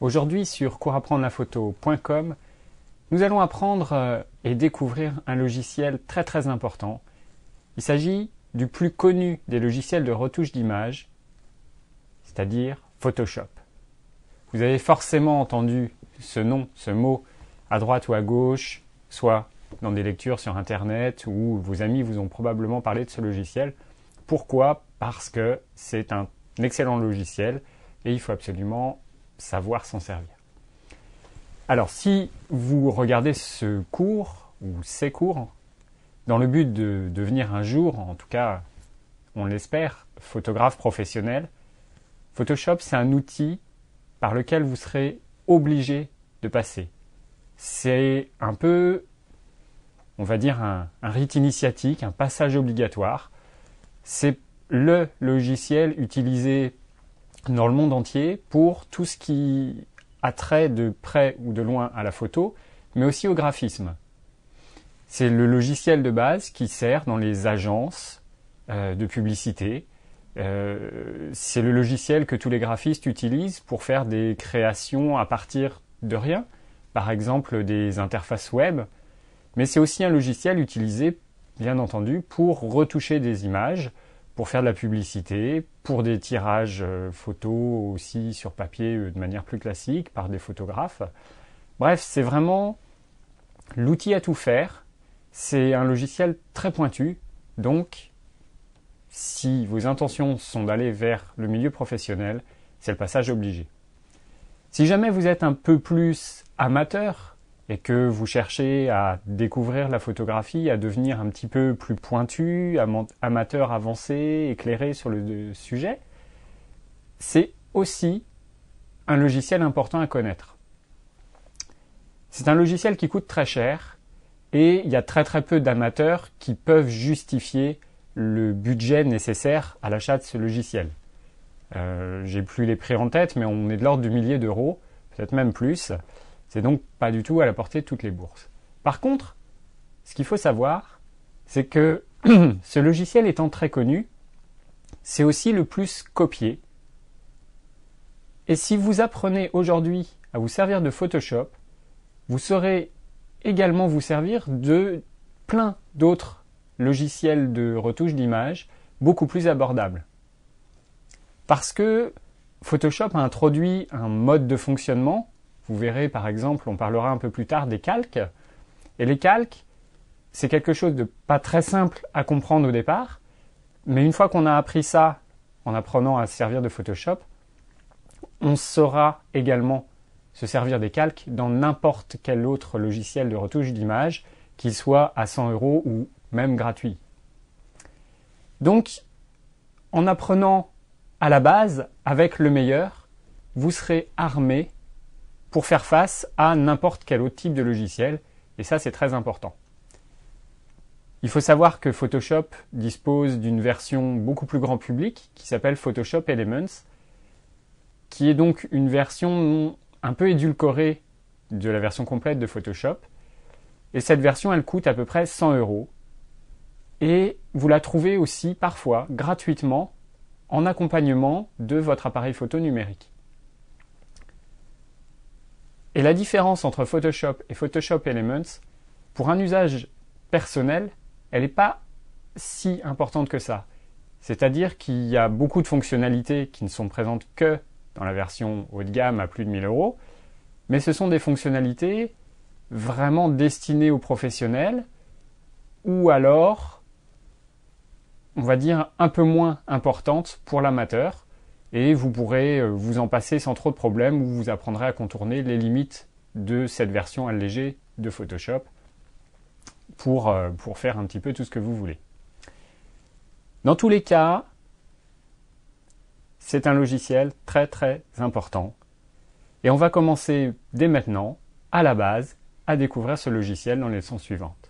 Aujourd'hui sur coursapprendrelaphoto.com, nous allons apprendre et découvrir un logiciel très important. Il s'agit du plus connu des logiciels de retouche d'image, c'est-à-dire Photoshop. Vous avez forcément entendu ce nom, ce mot, à droite ou à gauche, soit dans des lectures sur Internet ou vos amis vous ont probablement parlé de ce logiciel. Pourquoi ? Parce que c'est un excellent logiciel et il faut absolument savoir s'en servir. Alors, si vous regardez ce cours ou ces cours, dans le but de devenir un jour, en tout cas, on l'espère, photographe professionnel, Photoshop, c'est un outil par lequel vous serez obligé de passer. C'est un peu, on va dire, un rite initiatique, un passage obligatoire. C'est le logiciel utilisé dans le monde entier pour tout ce qui a trait de près ou de loin à la photo, mais aussi au graphisme. C'est le logiciel de base qui sert dans les agences de publicité. C'est le logiciel que tous les graphistes utilisent pour faire des créations à partir de rien, par exemple des interfaces web, mais c'est aussi un logiciel utilisé, bien entendu, pour retoucher des images, pour faire de la publicité, pour des tirages photos aussi sur papier de manière plus classique par des photographes. Bref, c'est vraiment l'outil à tout faire. C'est un logiciel très pointu, donc si vos intentions sont d'aller vers le milieu professionnel, c'est le passage obligé. Si jamais vous êtes un peu plus amateur et que vous cherchez à découvrir la photographie, à devenir un petit peu plus pointu, amateur avancé, éclairé sur le sujet, c'est aussi un logiciel important à connaître. C'est un logiciel qui coûte très cher et il y a très peu d'amateurs qui peuvent justifier le budget nécessaire à l'achat de ce logiciel. J'ai plus les prix en tête, mais on est de l'ordre du millier d'euros, peut-être même plus. C'est donc pas du tout à la portée de toutes les bourses. Par contre, ce qu'il faut savoir, c'est que ce logiciel étant très connu, c'est aussi le plus copié. Et si vous apprenez aujourd'hui à vous servir de Photoshop, vous saurez également vous servir de plein d'autres logiciels de retouche d'image beaucoup plus abordables. Parce que Photoshop a introduit un mode de fonctionnement. Vous verrez par exemple, on parlera un peu plus tard des calques. Et les calques, c'est quelque chose de pas très simple à comprendre au départ, mais une fois qu'on a appris ça en apprenant à se servir de Photoshop, on saura également se servir des calques dans n'importe quel autre logiciel de retouche d'image, qu'il soit à 100 € ou même gratuit. Donc, en apprenant à la base avec le meilleur, vous serez armé pour faire face à n'importe quel autre type de logiciel, et ça c'est très important. Il faut savoir que Photoshop dispose d'une version beaucoup plus grand public qui s'appelle Photoshop Elements, qui est donc une version un peu édulcorée de la version complète de Photoshop, et cette version elle coûte à peu près 100 €, et vous la trouvez aussi parfois gratuitement en accompagnement de votre appareil photo numérique. Et la différence entre Photoshop et Photoshop Elements, pour un usage personnel, elle n'est pas si importante que ça. C'est-à-dire qu'il y a beaucoup de fonctionnalités qui ne sont présentes que dans la version haut de gamme à plus de 1000 €, mais ce sont des fonctionnalités vraiment destinées aux professionnels, ou alors, on va dire, un peu moins importantes pour l'amateur, et vous pourrez vous en passer sans trop de problèmes, ou vous apprendrez à contourner les limites de cette version allégée de Photoshop pour faire un petit peu tout ce que vous voulez. Dans tous les cas, c'est un logiciel très important, et on va commencer dès maintenant, à la base, à découvrir ce logiciel dans les leçons suivantes.